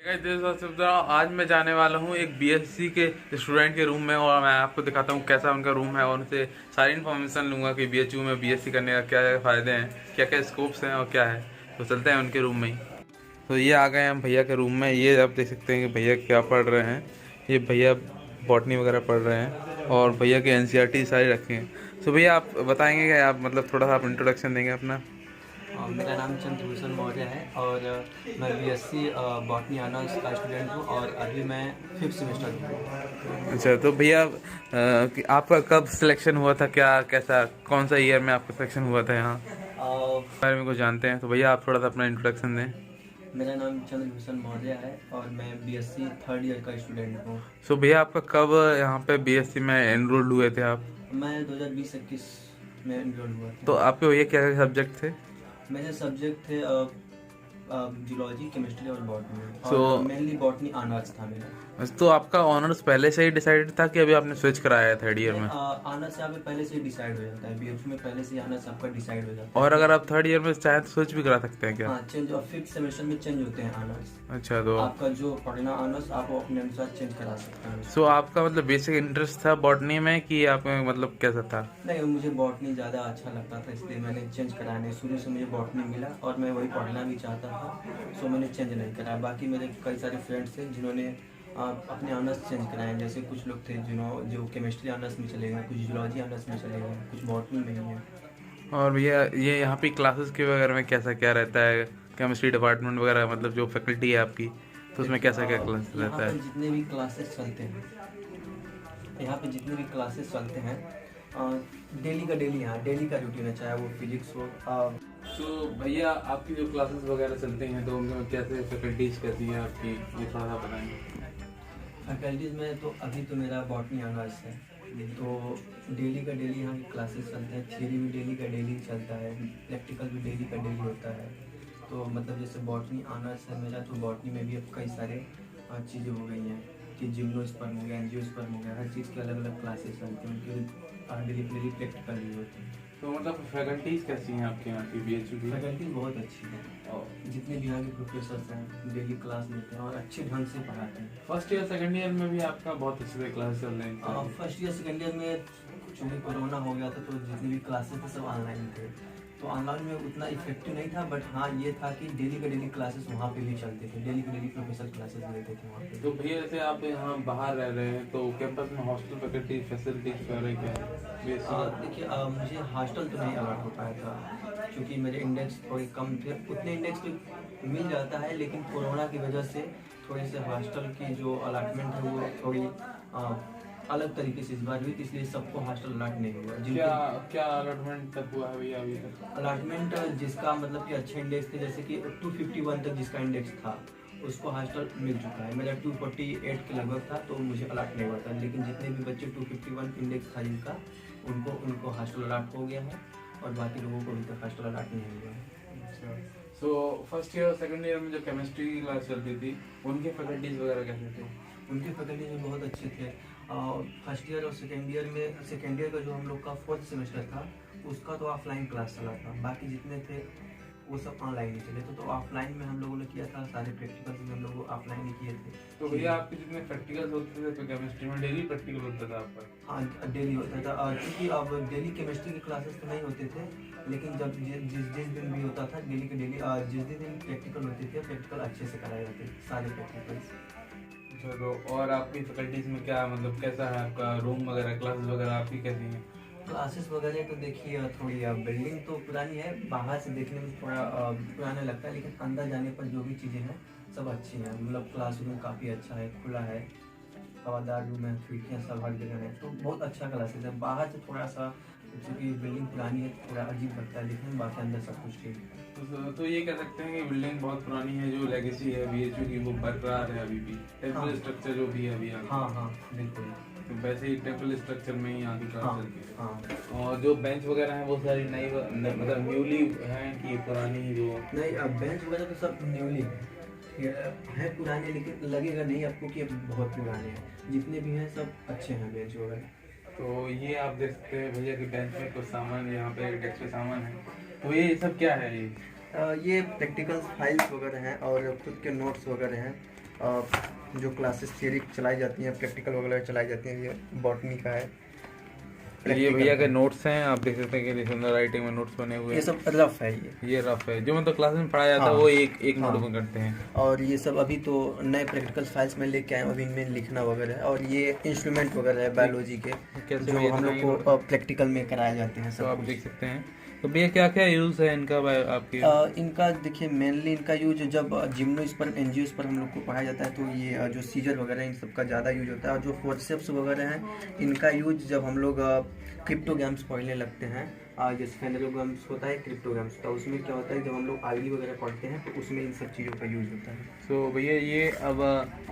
आज मैं जाने वाला हूँ एक बीएससी के स्टूडेंट के रूम में और मैं आपको दिखाता हूँ कैसा उनका रूम है और उनसे सारी इन्फॉर्मेशन लूँगा कि बीएचयू में बीएससी करने का क्या फ़ायदे हैं, क्या क्या स्कोप्स हैं और क्या है। तो चलते हैं उनके रूम में ही। तो ये आ गए हम भैया के रूम में। ये आप देख सकते हैं कि भैया क्या पढ़ रहे हैं। ये भैया बॉटनी वगैरह पढ़ रहे हैं और भैया के एनसीईआरटी सारी रखे हैं। तो भैया आप बताएंगे कि आप मतलब थोड़ा सा आप इंट्रोडक्शन देंगे अपना। मेरा नाम चंद्रभूषण मौर्य है और मैं बीएससी बॉटनी ऑनर्स का स्टूडेंट हूँ और अभी मैं 5th सेमेस्टर में हूँ। अच्छा, तो भैया आपका कब सिलेक्शन हुआ था, क्या कैसा कौन सा ईयर में आपका सिलेक्शन हुआ था यहाँ बारे में कुछ जानते हैं? तो भैया आप थोड़ा सा अपना इंट्रोडक्शन दें। मेरा नाम चंद्रभूषण मौर्य है और मैं बीएससी 3rd ईयर का स्टूडेंट हूँ। सो भैया आपका कब यहाँ पे बीएससी में एनरोल्ड हुए थे आप? मैं 2020-21 में एनरोल हुआ था। तो आपके भैया क्या सब्जेक्ट थे? मेरे सब्जेक्ट थे जूलॉजी, केमिस्ट्री और बॉटनी So- और मेनली बॉटनी ऑनर्स था मेरा। तो आपका ऑनर्स पहले से ही डिसाइडेड था कि अभी आपने स्विच कराया है 3rd ईयर में? ऑनर्स यहाँ पे पहले से ही डिसाइड हो जाता है, बीएससी में पहले से ही ऑनर्स आपका डिसाइड हो जाता है। और अगर आप 3rd ईयर में चाहें तो स्विच भी करा सकते हैं क्या? हाँ, चेंज और 5th सेमेस्टर में चेंज होते हैं ऑनर्स। अच्छा, तो आपका जो पढ़ना ऑनर्स आप वो अपने अनुसार चेंज करा सकते हैं। सो आपका मतलब बेसिक इंटरेस्ट था बॉटनी में कि आप मतलब कैसा था? नहीं, मुझे बॉटनी ज़्यादा अच्छा लगता था इसलिए मैंने चेंज कराया नहीं। शुरू से मुझे बॉटनी मिला और मैं वही पढ़ना भी चाहता था, सो मैंने चेंज नहीं कराया। बाकी मेरे कई सारे फ्रेंड्स थे जिन्होंने अपने ऑनर्स चेंज कराए। जैसे कुछ लोग थे जो केमिस्ट्री ऑनर्स में चले गए, कुछ जूलॉजी ऑनर्स में चले गए, कुछ बॉटनी में ही है। और भैया ये यहाँ पे क्लासेस के वगैरह में कैसा क्या रहता है? केमिस्ट्री डिपार्टमेंट वगैरह मतलब जो फैकल्टी है आपकी, तो उसमें कैसा क्या क्लास रहता है? जितने भी क्लासेस चलते हैं, यहाँ पे जितने भी क्लासेस चलते हैं डेली का डेली, यहाँ डेली का रूटीन है, चाहे वो फिजिक्स हो। तो भैया आपकी जो क्लासेस वगैरह चलते हैं तो उनमें कैसे फैकल्टीज कैसी हैं आपकी, ये थोड़ा सा बताएंगे। फैकल्टीज़ में तो अभी तो मेरा बॉटनी ऑनर्स है, तो डेली का डेली यहाँ की क्लासेस चलते हैं। थियरी भी डेली का डेली चलता है, प्रैक्टिकल भी डेली का डेली होता है। तो मतलब जैसे बॉटनी ऑनर्स है मेरा, तो बॉटनी में भी अब कई सारे चीज़ें हो गई हैं कि जिम्नोस्पर्म हो गया, एंजियोस्पर्म हो गया, हर चीज़ के अलग अलग क्लासेस चलते हैं, उनकी डेली प्रैक्टिकल भी होती है। तो मतलब फैकल्टीज कैसी हैं आपके यहाँ की बीएचयू की? फैकल्टी बहुत अच्छी है, जितने भी यहाँ के प्रोफेसर हैं डेली क्लास लेते हैं और अच्छे ढंग से पढ़ाते हैं। फर्स्ट ईयर सेकंड ईयर में भी आपका बहुत अच्छे से क्लास चल रही थी? फर्स्ट ईयर सेकेंड ईयर में चूँकि कोरोना हो गया था तो जितनी भी क्लासेस थे सब ऑनलाइन थे, तो ऑनलाइन में उतना इफेक्टिव नहीं था। बट हाँ, ये था कि डेली के डेली क्लासेस वहाँ पे भी चलते थे, डेली के डेली प्रोफेसर क्लासेस लेते थे वहाँ पे। तो भैया जैसे आप यहाँ बाहर रह रहे हैं तो कैंपस में हॉस्टल फैकल्टी फैसिलिटीज वगैरह क्या है? देखिए, मुझे हॉस्टल तो नहीं अलॉट हो पाया था क्योंकि मेरे इंडेक्स थोड़े कम थे। उतने इंडेक्स पे मिल जाता है, लेकिन कोरोना की वजह से थोड़े से हॉस्टल की जो अलॉटमेंट है वो थोड़ी अलग तरीके से इस बार हुई, इसलिए सबको हॉस्टल अलॉट नहीं हुआ। क्या अलॉटमेंट तक हुआ है भैया अभी तक? अलॉटमेंट जिसका मतलब कि अच्छे इंडेक्स थे, जैसे कि 251 तक जिसका इंडेक्स था उसको हॉस्टल मिल चुका है। मेरा 248 के लगभग था तो मुझे अलॉट नहीं हुआ था, लेकिन जितने भी बच्चे 251 इंडेक्स था जिनका, उनको हॉस्टल अलॉट हो गया है और बाकी लोगों को अभी तक हॉस्टल अलॉट नहीं हुआ है। अच्छा, सो फर्स्ट ईयर और सेकंड ईयर में जो केमिस्ट्री की क्लास चलती थी उनके फैकल्टीज वगैरह कैसे थे? उनके फैकल्टीज भी बहुत अच्छे थे। फर्स्ट ईयर और सेकेंड ईयर में, सेकेंड ईयर का जो हम लोग का 4th सेमेस्टर था उसका तो ऑफलाइन क्लास चला था, बाकी जितने थे वो सब ऑनलाइन ही चले थे। तो ऑफलाइन में हम लोगों ने किया था, सारे प्रैक्टिकल्स में हम लोग ऑफलाइन ही किए थे। तो भैया आपके जितने प्रैक्टिकल्स होते थे तो केमिस्ट्री में डेली प्रैक्टिकल होता था आपका? हाँ, डेली होता था, क्योंकि अब डेली केमिस्ट्री की क्लासेस तो नहीं होते थे, लेकिन जब जिस दिन भी होता था डेली के डेली, जिस दिन प्रैक्टिकल होते थे प्रैक्टिकल अच्छे से कराए जाते थे सारे प्रैक्टिकल्स। चलो, और आपकी फैकल्टीज में क्या मतलब कैसा है आपका रूम वगैरह, क्लासेस वगैरह आपकी कैसी हैं? क्लासेस वगैरह तो देखिए थोड़ी बिल्डिंग तो पुरानी है, बाहर से देखने में थोड़ा पुराना लगता है, लेकिन अंदर जाने पर जो भी चीज़ें हैं सब अच्छी हैं। मतलब क्लासरूम काफ़ी अच्छा है, खुला है, हवादार रूम है, खिड़कियाँ सब हर जगह है, तो बहुत अच्छा क्लासेस है। बाहर से थोड़ा सा क्योंकि बिल्डिंग पुरानी है थोड़ा अजीब लगता है लेकिन बाकी अंदर सब कुछ ठीक है। तो ये कह सकते हैं कि बिल्डिंग बहुत पुरानी है, जो लेगेसी है बीएचयू की वो बरकरार है अभी भी, टेम्पल स्ट्रक्चर जो भी है अभी। हाँ बिल्कुल, तो वैसे ही टेम्पल स्ट्रक्चर में ही यहाँ की क्लास चलती है। हाँ। और जो बेंच वगैरह हैं वो सारी नई मतलब न्यूली हैं कि पुरानी ही जो? नहीं, अब बेंच वगैरह तो सब न्यूली है पुराने, लेकिन लगेगा नहीं आपको कि बहुत पुराने हैं। जितने भी हैं सब अच्छे हैं बेंच वगैरह। तो ये आप देख सकते हैं भैया कि बेंच में कुछ सामान, यहाँ पे डेस्क पे सामान है, तो ये सब क्या है? ये प्रैक्टिकल फाइल्स वगैरह हैं और खुद के नोट्स वगैरह हैं। जो क्लासेस थियरी चलाई जाती हैं, प्रैक्टिकल वगैरह चलाई जाती हैं, ये बॉटनी का है। ये भैया के नोट्स हैं, आप देख सकते हैं कि सुंदर राइटिंग में नोट्स बने हुए ये हैं। सब रफ है ये रफ है, जो मतलब क्लास में पढ़ाया जाता है हाँ। वो एक हाँ। नोट में करते हैं। और ये सब अभी तो नए प्रैक्टिकल फाइल्स में लेके आए हैं, अभी इनमें लिखना वगैरह है। और ये इंस्ट्रूमेंट वगैरह है बायोलॉजी के, कैसे जो भैया हम लोग दिखाएंगे को प्रैक्टिकल में कराए जाते हैं तो सब आप कुछ। देख सकते हैं। तो भैया क्या क्या यूज़ है इनका आपके? इनका देखिए मेनली इनका यूज जब जिम्नोस्पर्म एंजियोस्पर्म हम लोग को पढ़ाया जाता है तो ये जो सीजर वगैरह इन सब का ज़्यादा यूज होता है। और जो फोर्सेप्स वगैरह हैं इनका यूज जब हम लोग क्रिप्टोग्राम्स पढ़ने लगते हैं, जैसे फेनोग्राम्स होता है, क्रिप्टोग्राम्स का, उसमें क्या होता है जब हम लोग आईडी वगैरह पढ़ते हैं तो उसमें इन सब चीज़ों का यूज होता है। सो भैया ये अब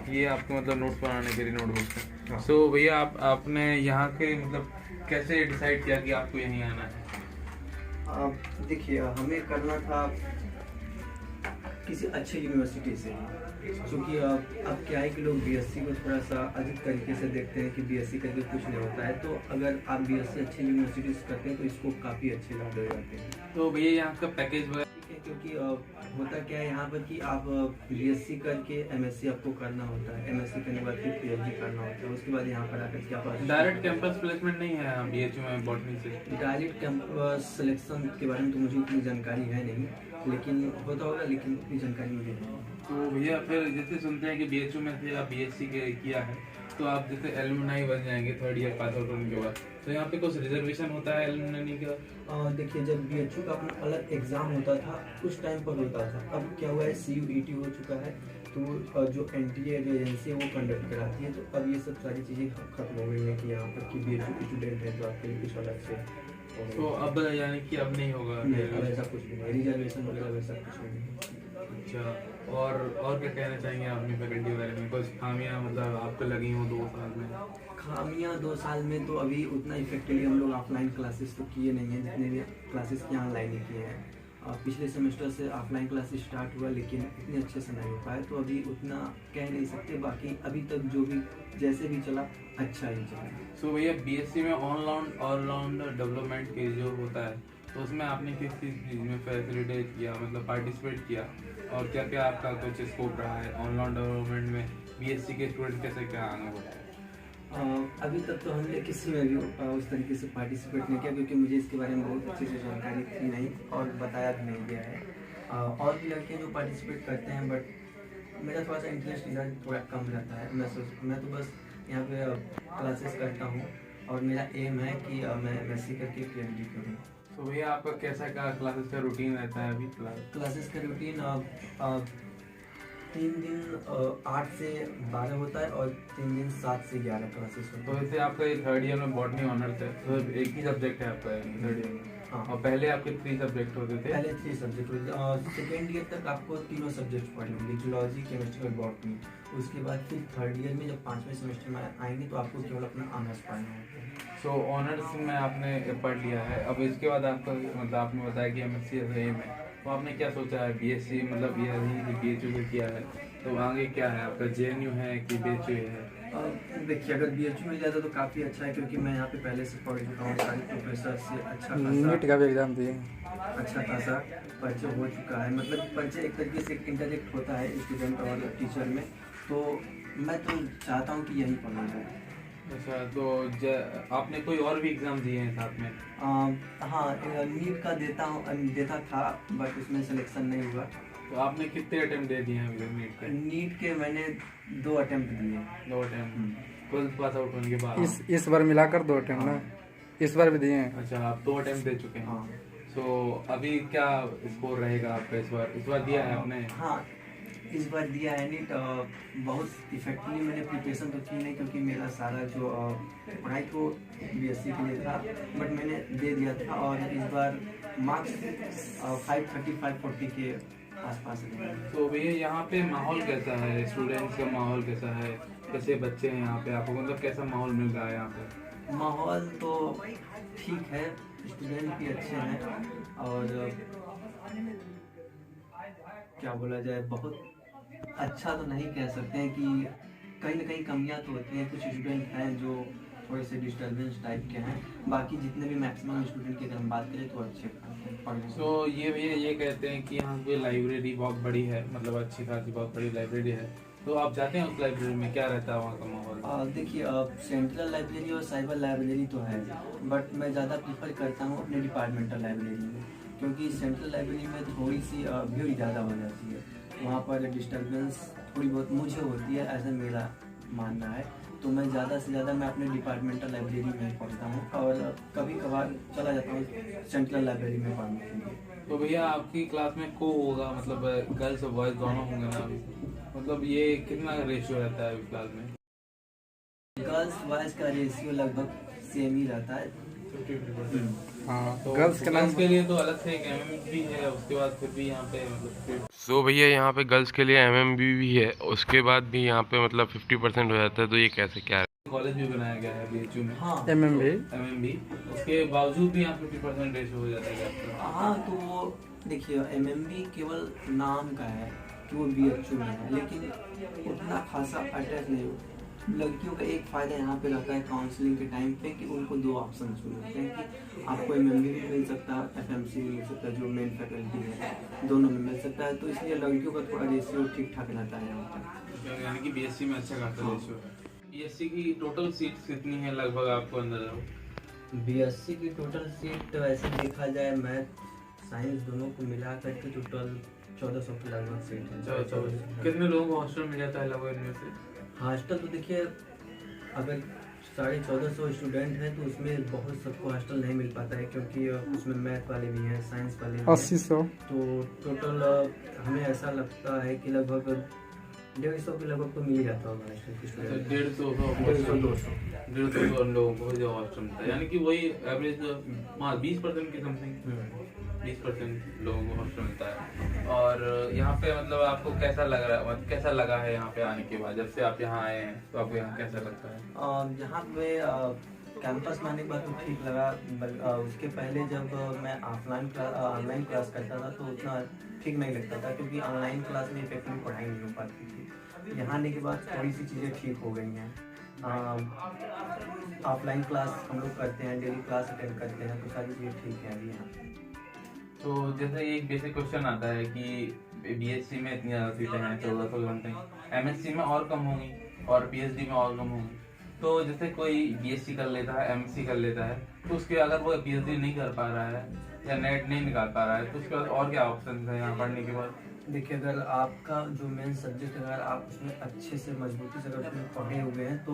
ये आपके मतलब नोट्स बनाने के लिए नोटबुक है। हाँ। सो भैया आपने यहाँ के मतलब कैसे डिसाइड किया कि आपको यहीं आना है? देखिए हमें करना था किसी अच्छे यूनिवर्सिटी से, क्योंकि अब क्या है कि लोग बीएससी को थोड़ा सा अधिक तरीके से देखते हैं कि बीएससी करके कुछ नहीं होता है। तो अगर आप बीएससी अच्छे यूनिवर्सिटी से करते हैं तो इसको काफ़ी अच्छे लाभ हो जाते हैं। तो भैया यहाँ का पैकेज वगैरह क्योंकि होता क्या है यहाँ पर कि आप बीएससी करके एमएससी आपको करना होता है, एमएससी करने के बाद फिर पीएचडी करना होता है, उसके बाद यहाँ पर आकर के आप डायरेक्ट कैंपस प्लेसमेंट नहीं है बीएचयू में बॉटनी से? डायरेक्ट कैंपस सिलेक्शन के बारे में तो मुझे उतनी जानकारी है नहीं, लेकिन होता होगा, लेकिन उतनी जानकारी मुझे नहीं है। तो भैया फिर जैसे सुनते हैं कि बीएचयू में से आप बीएससी किया है तो आप जैसे एलुमनाई बन जाएंगे थर्ड ईयर पास आउट होने के बाद, तो यहाँ पे कुछ रिजर्वेशन होता है एलुमनाई का? देखिए जब बीएचयू का अपना अलग एग्जाम होता था उस टाइम पर होता था, अब क्या हुआ है CUET हो चुका है, तो जो NTA जो एजेंसी है वो कंडक्ट कराती है। तो अब ये सब सारी चीज़ें खत्म हो गई हैं कि यहाँ पर कि बीएचयू के स्टूडेंट हैं तो आपके लिए कुछ अलग से तो अब यानी कि अब नहीं होगा? नहीं, अब ऐसा कुछ भी नहीं, रिजर्वेशन वगैरह वैसा कुछ नहीं है। अच्छा, और क्या कहना चाहेंगे आप अपनी फैकल्टी के बारे में? कुछ खामियां मतलब आपको लगी हो 2 साल में? खामियां 2 साल में तो अभी उतना इफेक्टिवली हम लोग ऑफलाइन क्लासेस तो किए नहीं हैं, जितने भी क्लासेस किए ऑनलाइन ही किए हैं। पिछले सेमेस्टर से ऑफलाइन क्लासेस स्टार्ट हुआ लेकिन इतने अच्छे से नहीं हो पाए, तो अभी उतना कह नहीं सकते। बाकी अभी तक जो भी जैसे भी चला अच्छा ही चला। सो भैया बीएससी में ऑलराउंड डेवलपमेंट के जो होता है तो उसमें आपने किस चीज़ में फैसिलिटेट किया, मतलब पार्टिसिपेट किया, और क्या क्या आपका कुछ स्कोप रहा है ऑनलाइन डेवलपमेंट में? बीएससी के स्टूडेंट कैसे क्या आगे बढ़े? अभी तक तो हमने किसी में भी उस तरीके से पार्टिसिपेट नहीं किया, क्योंकि मुझे इसके बारे में बहुत अच्छे से जानकारी थी नहीं और बताया भी नहीं गया है। और भी लड़के जो पार्टिसिपेट करते हैं, बट मेरा थोड़ा सा इंटरेस्ट इधर थोड़ा कम रहता है। मैं तो बस यहाँ पे क्लासेस करता हूँ और मेरा एम है कि मैं एमएससी करके पीएचडी करूँ। तो भैया आपका कैसा का क्लासेस का रूटीन रहता है अभी? क्लासेस का रूटीन 3 दिन 8 से 12 होता है और 3 दिन 7 से 11 क्लासेस होता तो है। वैसे आपका ये थर्ड ईयर में बॉटनी ऑनर्स है तो एक ही सब्जेक्ट है आपका थर्ड ईयर में? हाँ। और पहले आपके 3 सब्जेक्ट होते थे? पहले 3 सब्जेक्ट होते थे और सेकेंड ईयर तक आपको तीनों सब्जेक्ट पढ़ने होंगे, जूलॉजी, केमिस्ट्री और बॉटनी। उसके बाद फिर थर्ड ईयर में जब 5वें सेमेस्टर में आएंगे तो आपको केवल अपना ऑनर्स पढ़ना होता है। सो ऑनर्स में आपने पढ़ लिया है, अब इसके बाद आपका मतलब आपने बताया कि एमएससी एम है, तो आपने क्या सोचा है? बीएससी मतलब ये बीएचयू से किया है तो आगे क्या है आपका? जेएनयू है कि बीएचयू है? देखिए अगर बीएचयू मिल जाता तो काफ़ी अच्छा है, क्योंकि मैं यहाँ पे पहले से पढ़ चुका हूँ, सारे प्रोफेसर से अच्छा नीट का भी एग्जाम दिए, अच्छा खासा परिचय हो चुका है। मतलब परिचय एक तरीके से इंटरेक्ट होता है स्टूडेंट और टीचर में, तो मैं तो चाहता हूँ कि यही पढ़ना जाए। अच्छा, तो आपने कोई और भी एग्जाम दिए हैं साथ में? हाँ, नीट का देता था बट उसमें सिलेक्शन नहीं हुआ। तो आपने कितने अटेम्प्ट दे दिए हैं अभी नीट के? नीट के मैंने 2 अटेम्प्ट दिए। 2 अटेम्प्ट 12th पास आउट होने के बाद? इस बार मिलाकर 2 अटेम्प्ट ना, इस बार भी दिए हैं। अच्छा, आप 2 अटेम्प्ट दे चुके हैं। हाँ। तो अभी क्या स्कोर रहेगा आपका इस बार दिया है आपने? हाँ, इस बार दिया है नीट। बहुत इफेक्टिवली मैंने प्रिपरेशन तो की नहीं, क्योंकि मेरा सारा जो पढ़ाई तो बीएससी के लिए था, बट मैंने दे दिया था। और इस बार मार्क्स 530-540 के आसपास है। तो भैया यहाँ पे माहौल कैसा है? स्टूडेंट्स का माहौल कैसा है? कैसे बच्चे हैं यहाँ पे? आपको मतलब कैसा माहौल मिल रहा है यहाँ पे? माहौल तो ठीक है, स्टूडेंट भी अच्छे हैं और क्या बोला जाए, बहुत अच्छा तो नहीं कह सकते हैं कि कहीं ना कहीं कमियां तो होती हैं। कुछ स्टूडेंट हैं जो थोड़े से डिस्टर्बेंस टाइप के हैं, बाकी जितने भी मैक्सिमम स्टूडेंट की अगर हम बात करें तो अच्छे पढ़ने। तो ये भैया ये कहते हैं कि यहाँ पे लाइब्रेरी बहुत बड़ी है, मतलब अच्छी खासी बहुत बड़ी लाइब्रेरी है, तो आप जाते हैं उस लाइब्रेरी में, क्या रहता है वहाँ का माहौल? देखिए, सेंट्रल लाइब्रेरी और साइबर लाइब्रेरी तो है, बट मैं ज़्यादा प्रीफर करता हूँ अपने डिपार्टमेंटल लाइब्रेरी में, क्योंकि सेंट्रल लाइब्रेरी में थोड़ी सी भीड़ ज़्यादा हो जाती है, वहाँ पर डिस्टर्बेंस थोड़ी बहुत मुझे होती है, ऐसा मेरा मानना है। तो मैं ज़्यादा से ज़्यादा मैं अपने डिपार्टमेंटल लाइब्रेरी में ही पढ़ता हूँ, और कभी कभार चला जाता हूँ सेंट्रल लाइब्रेरी में पढ़ने के लिए। तो भैया आपकी क्लास में को होगा, मतलब गर्ल्स और बॉयज दोनों होंगे ना अभी? मतलब ये कितना रेशियो रहता है अभी क्लास में? गर्ल्स बॉयज का रेशियो लगभग सेम ही रहता है। 50-50%। हाँ, तो गर्ल्स के नाम गर्ल्स के लिए तो अलग से एक एमएम भी है, उसके बाद फिर भी यहाँ पे मतलब सो भैया यहाँ पे गर्ल्स के लिए एमएमबी भी है, उसके बाद भी यहाँ पे मतलब 50% हो जाता है, तो ये कैसे क्या है? कॉलेज भी बनाया गया है बीएचयू में। हाँ, MMB एमएमबी, उसके बावजूद भी यहाँ 50% रेशियो हो जाता है आपका। हाँ, तो वो देखिए, एमएमबी केवल नाम का है कि वो बीएचयू में है, लेकिन उतना खासा अटैच नहीं हो। लड़कियों का एक फ़ायदा यहाँ पे रहता है काउंसलिंग के टाइम पे कि उनको 2 ऑप्शन मिलते हैं कि आपको एमएमबी भी मिल सकता है, एफएमसी भी मिल सकता है, जो मेन फैकल्टी है दोनों में मिल सकता है। तो इसलिए लड़कियों का थोड़ा रेशियो ठीक ठाक रहता है यहाँ पर। यानी कि बीएससी में अच्छा खासा रेशियो है। बीएससी की टोटल सीट्स कितनी है लगभग, आपको अंदाजा हो? बीएससी की टोटल सीट वैसे देखा जाए मैथ साइंस दोनों को मिला करके टोटल 1400 के लगभग सीट है। कितने लोगों को हॉस्टल मिल जाता है लगभग इनमें से? हॉस्टल तो देखिए, अगर 1450 स्टूडेंट हैं तो उसमें बहुत सबको हॉस्टल नहीं मिल पाता है, क्योंकि उसमें मैथ वाले भी हैं, साइंस वाले भी हैं। 80-100। तो टोटल हमें ऐसा लगता है कि लगभग 150 के लगभग तो मिल ही जाता होगा हॉस्टल की स्टूडेंट। 150-200 लोगों को जो हॉस्टल मिलता है, यानी कि वही एवरेज 20% की समथिंग 20% लोगों को हॉस्टल मिलता है। और यहाँ पे मतलब आपको कैसा लग रहा है, मतलब कैसा लगा है यहाँ पे आने के बाद, जब से आप यहाँ आए हैं तो आपको यहाँ कैसा लगता है? यहाँ पे कैंपस में आने के बाद तो ठीक लगा, उसके पहले जब मैं ऑनलाइन क्लास करता था तो उतना ठीक नहीं लगता था, क्योंकि ऑनलाइन क्लास में इफेक्टिव पढ़ाई नहीं हो पाती थी। यहाँ आने के बाद थोड़ी सी चीज़ें ठीक हो गई हैं। ऑफलाइन क्लास हम लोग करते हैं, डेली क्लास अटेंड करते हैं, तो सारी चीज़ें ठीक है अभी यहाँ। तो जैसे एक बेसिक क्वेश्चन आता है कि बीएससी में इतनी ज़्यादा सीटें हैं 1400 घंटे, एमएससी में और कम होंगी और पीएचडी में और कम होंगी। तो जैसे कोई बीएससी कर लेता है, एमएससी कर लेता है, तो उसके अगर वो पीएचडी नहीं कर पा रहा है या नेट नहीं निकाल पा रहा है, तो उसके बाद और क्या ऑप्शन है यहाँ पढ़ने के बाद? देखिए, अगर आपका जो मेन सब्जेक्ट अगर आप उसमें अच्छे से मजबूती से अगर उसमें पढ़े हुए हैं तो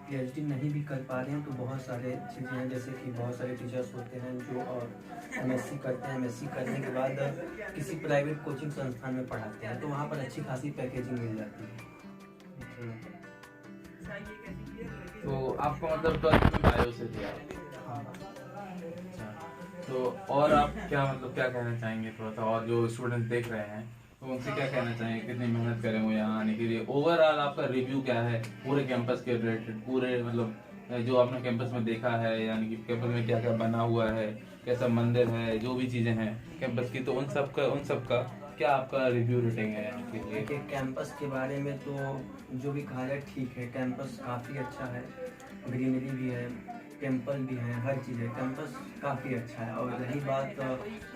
पीएचडी नहीं भी कर पा रहे हैं तो बहुत सारे चीज़ें हैं, जैसे कि बहुत सारे टीचर्स होते हैं जो एमएससी करते हैं, एमएससी करने के बाद किसी प्राइवेट कोचिंग संस्थान में पढ़ाते हैं, तो वहाँ पर अच्छी खासी पैकेजिंग मिल जाती है। तो आपको मतलब 12th में बायो से थे आप? हाँ। अच्छा, तो और आप क्या मतलब क्या कहना चाहेंगे थोड़ा सा, और जो स्टूडेंट देख रहे हैं तो उनसे क्या कहना चाहेंगे, कितनी मेहनत करें वो यहाँ आने के लिए? ओवरऑल आपका रिव्यू क्या है पूरे कैंपस के रिलेटेड, पूरे मतलब जो आपने कैंपस में देखा है, यानी कि कैंपस में क्या क्या बना हुआ है, कैसा मंदिर है, जो भी चीज़ें हैं कैंपस की, तो उन सब का क्या आपका रिव्यू रेटिंग है यहाँ के लिए? देखिए, कैंपस के बारे में तो जो भी कहा जाए ठीक है, कैंपस काफ़ी अच्छा है, ग्रीनरी भी है, टेम्पल भी है, हर चीज़ है, कैंपस काफ़ी अच्छा है। और रही बात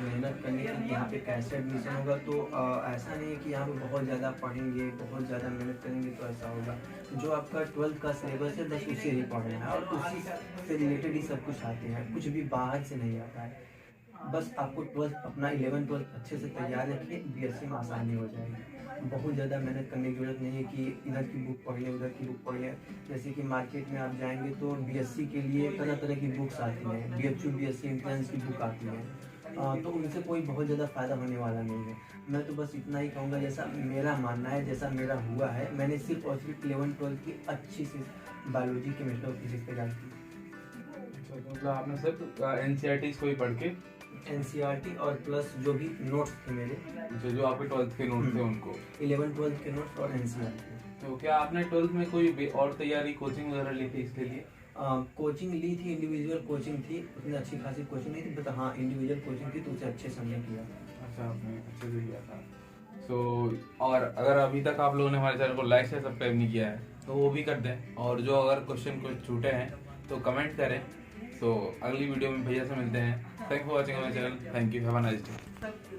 मेहनत करने की, यहाँ पे कैसे एडमिशन होगा, तो ऐसा नहीं है कि यहाँ पे बहुत ज़्यादा पढ़ेंगे, बहुत ज़्यादा मेहनत करेंगे तो ऐसा होगा। जो आपका 12th का सिलेबस है बस उसे ही पढ़ना है, और उसी से रिलेटेड ही सब कुछ आते हैं, कुछ भी बाहर से नहीं आता है। बस आपको 12th अपना 11-12 अच्छे से तैयार रखिए, बीएससी में आसानी हो जाएगी। बहुत ज़्यादा मेहनत करने की जरूरत नहीं है कि इधर की बुक पढ़ लें, उधर की बुक पढ़ लें। जैसे कि मार्केट में आप जाएंगे तो बीएससी के लिए तरह तरह की बुक्स आती हैं, बीएचयू बीएससी एंट्रेंस की बुक आती है, तो उनसे कोई बहुत ज़्यादा फ़ायदा होने वाला नहीं है। मैं तो बस इतना ही कहूँगा, जैसा मेरा मानना है, जैसा मेरा हुआ है, मैंने सिर्फ और सिर्फ 11-12 की अच्छी सी बायोलॉजी, केमिस्ट्री और फिजिक्स तैयार की। मतलब आपने सिर्फ एनसीईआरटी को ही पढ़ के, एनसीईआरटी और प्लस जो भी नोट्स थे मेरे, जो आपके 12th के नोट थे उनको, 11-12 के नोट्स और एनसीईआरटी। तो क्या आपने 12th में कोई और तैयारी कोचिंग वगैरह ली थी इसके लिए? कोचिंग ली थी, इंडिविजुअल कोचिंग थी, उतनी अच्छी खासी कोचिंग नहीं थी, बट हाँ इंडिविजुअल कोचिंग थी, तो उसे अच्छे से हमने किया। अच्छा, आपने अच्छे से किया था। और अगर अभी तक आप लोगों ने हमारे चैनल को लाइक से सब्सक्राइब नहीं किया है तो वो भी कर दें, और जो अगर क्वेश्चन कुछ छूटे हैं तो कमेंट करें। तो अगली वीडियो में भैया से मिलते हैं। Thank for watching my channel, thank you, have a nice day.